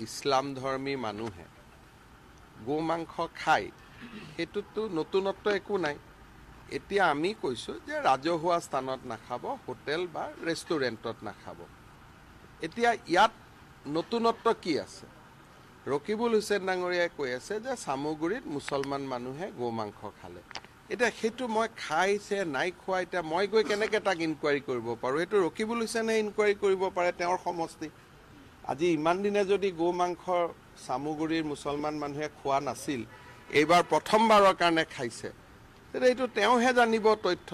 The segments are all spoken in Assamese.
ইছলাম ধৰ্মী মানুহে গো মাংস খায় সেইটোতো নতুনত্ব একো নাই। এতিয়া আমি কৈছোঁ যে ৰাজহুৱা স্থানত নাখাব, হোটেল বা ৰেষ্টুৰেণ্টত নাখাব। এতিয়া ইয়াত নতুনত্ব কি আছে? ৰকিবুল হুছেইন ডাঙৰীয়াই কৈ আছে যে চামগুৰিত মুছলমান মানুহে গো মাংস খালে। এতিয়া সেইটো মই খাইছে নাই খোৱা, এতিয়া মই গৈ কেনেকৈ তাক ইনকুৱাৰী কৰিব পাৰোঁ? সেইটো ৰকিবুল হুছেইনে ইনকুৱাৰী কৰিব পাৰে, তেওঁৰ সমষ্টি। আজি ইমান দিনে যদি গো মাংস চামগুৰিৰ মুছলমান মানুহে খোৱা নাছিল, এইবাৰ প্ৰথমবাৰৰ কাৰণে খাইছে, তেতিয়া এইটো তেওঁহে জানিব তথ্য।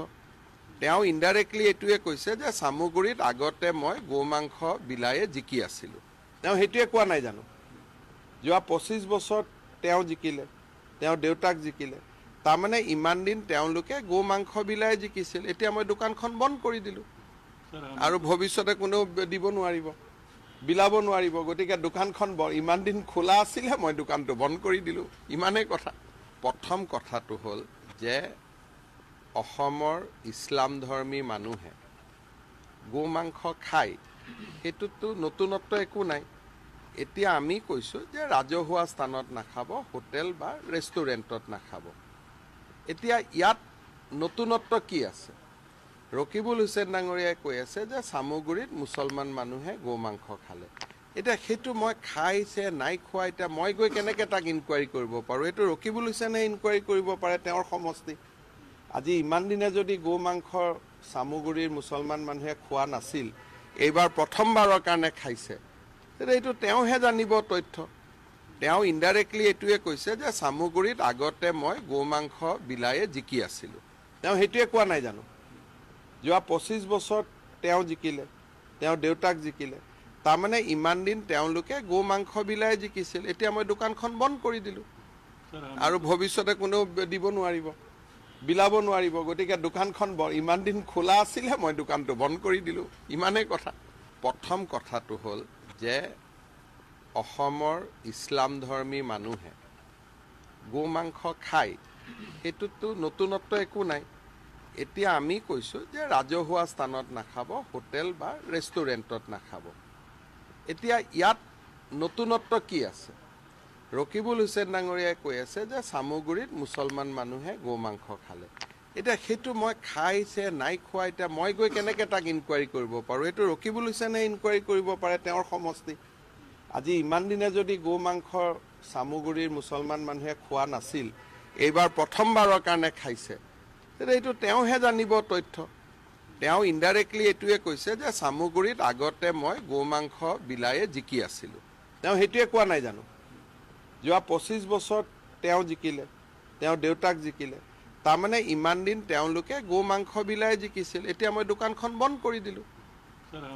তেওঁ ইনডাইৰেক্টলি এইটোৱে কৈছে যে চামগুৰিত আগতে মই গো মাংস বিলায়ে জিকি আছিলোঁ। তেওঁ সেইটোৱে কোৱা নাই জানো? যোৱা 25 বছৰত তেওঁ জিকিলে, তেওঁ দেউতাক জিকিলে। তাৰমানে ইমান দিন তেওঁলোকে গো মাংস বিলায়ে জিকিছিল। এতিয়া মই দোকানখন বন্ধ কৰি দিলোঁ আৰু ভৱিষ্যতে কোনেও দিব নোৱাৰিব, বিলাব নোৱাৰিব। গতিকে দোকানখন ইমান দিন খোলা আছিলে, মই দোকানটো বন্ধ কৰি দিলোঁ, ইমানেই কথা। প্ৰথম কথাটো হ'ল যে অসমৰ ইছলাম ধৰ্মী মানুহে গো মাংস খায় সেইটোতো নতুনত্ব একো নাই। এতিয়া আমি কৈছোঁ যে ৰাজহুৱা স্থানত নাখাব, হোটেল বা ৰেষ্টুৰেণ্টত নাখাব। এতিয়া ইয়াত নতুনত্ব কি আছে? ৰকিবুল হুছেইন ডাঙৰীয়াই কৈ আছে যে চামগুৰিত মুছলমান মানুহে গো মাংস খালে। এতিয়া সেইটো মই খাইছে নাই খোৱা, এতিয়া মই গৈ কেনেকৈ তাক ইনকুৱাৰী কৰিব পাৰোঁ? সেইটো ৰকিবুল হুছেইনে ইনকুৱাৰী কৰিব পাৰে, তেওঁৰ সমষ্টি। আজি ইমান দিনে যদি গো মাংস চামগুৰিৰ মুছলমান মানুহে খোৱা নাছিল, এইবাৰ প্ৰথমবাৰৰ কাৰণে খাইছে, তেতিয়া এইটো তেওঁহে জানিব তথ্য। তেওঁ ইনডাইৰেক্টলি এইটোৱে কৈছে যে চামগুৰিত আগতে মই গো মাংস বিলায়ে জিকি আছিলোঁ। তেওঁ সেইটোৱে কোৱা নাই জানো? যোৱা 25 বছৰত তেওঁ জিকিলে, তেওঁ দেউতাক জিকিলে। তাৰমানে ইমান দিন তেওঁলোকে গো মাংস বিলায়ে জিকিছিল। এতিয়া মই দোকানখন বন্ধ কৰি দিলোঁ আৰু ভৱিষ্যতে কোনেও দিব নোৱাৰিব, বিলাব নোৱাৰিব। গতিকে দোকানখন ইমান দিন খোলা আছিলে, মই দোকানটো বন্ধ কৰি দিলোঁ, ইমানেই কথা। প্ৰথম কথাটো হ'ল যে অসমৰ ইছলাম ধৰ্মী মানুহে গো মাংস খায় সেইটোতো নতুনত্ব একো নাই। এতিয়া আমি কৈছোঁ যে ৰাজহুৱা স্থানত নাখাব, হোটেল বা ৰেষ্টুৰেণ্টত নাখাব। এতিয়া ইয়াত নতুনত্ব কি আছে? ৰকিবুল হুছেইন ডাঙৰীয়াই কৈ আছে যে চামগুৰিত মুছলমান মানুহে গো মাংস খালে। এতিয়া সেইটো মই খাইছে নাই খোৱা, এতিয়া মই গৈ কেনেকৈ তাক ইনকুৱাৰী কৰিব পাৰোঁ? সেইটো ৰকিবুল হুছেইনে ইনকুৱাৰী কৰিব পাৰে, তেওঁৰ সমষ্টি। আজি ইমান দিনে যদি গো মাংস চামগুৰিৰ মুছলমান মানুহে খোৱা নাছিল, এইবাৰ প্ৰথমবাৰৰ কাৰণে খাইছে, তেতিয়া এইটো তেওঁহে জানিব তথ্য। তেওঁ ইনডাইৰেক্টলি এইটোৱে কৈছে যে চামগুৰিত আগতে মই গো মাংস বিলায়ে জিকি আছিলোঁ। তেওঁ সেইটোৱে কোৱা নাই জানো? যোৱা 25 বছৰত তেওঁ জিকিলে, তেওঁ দেউতাক জিকিলে। তাৰমানে ইমান দিন তেওঁলোকে গো মাংস বিলায়ে জিকিছিল। এতিয়া মই দোকানখন বন্ধ কৰি দিলোঁ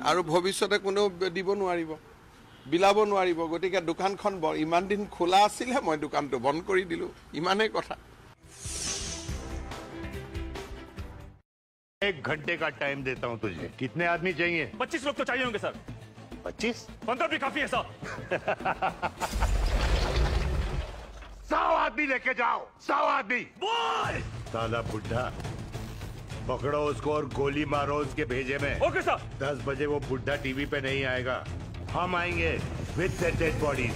আৰু ভৱিষ্যতে কোনেও দিব নোৱাৰিব, বিলাব নোৱাৰিব। গতিকে দোকানখন ইমান দিন খোলা আছিলে, মই দোকানটো বন্ধ কৰি দিলোঁ, ইমানেই কথা। 1 घंटे का टाइम देता हूं तुझे। कितने आदमी चाहिए? 25 लोग तो चाहिए होंगे सर। 25? 15 भी काफी है सर। 100 आदमी लेके जाओ, 100 आदमी। बोल। साला बुढ़ा, पकड़ो उसको और गोली मारो उसके भेजे में। Okay sir. 10 बजे वो बुढ़ा टीवी पे नहीं आएगा, हम आएंगे विद द डेड बॉडीज।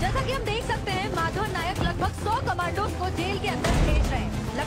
जैसा कि हम देख सकते हैं, माधव नायक लगभग 100 कमांडोज को जेल के अंदर भेज रहे हैं।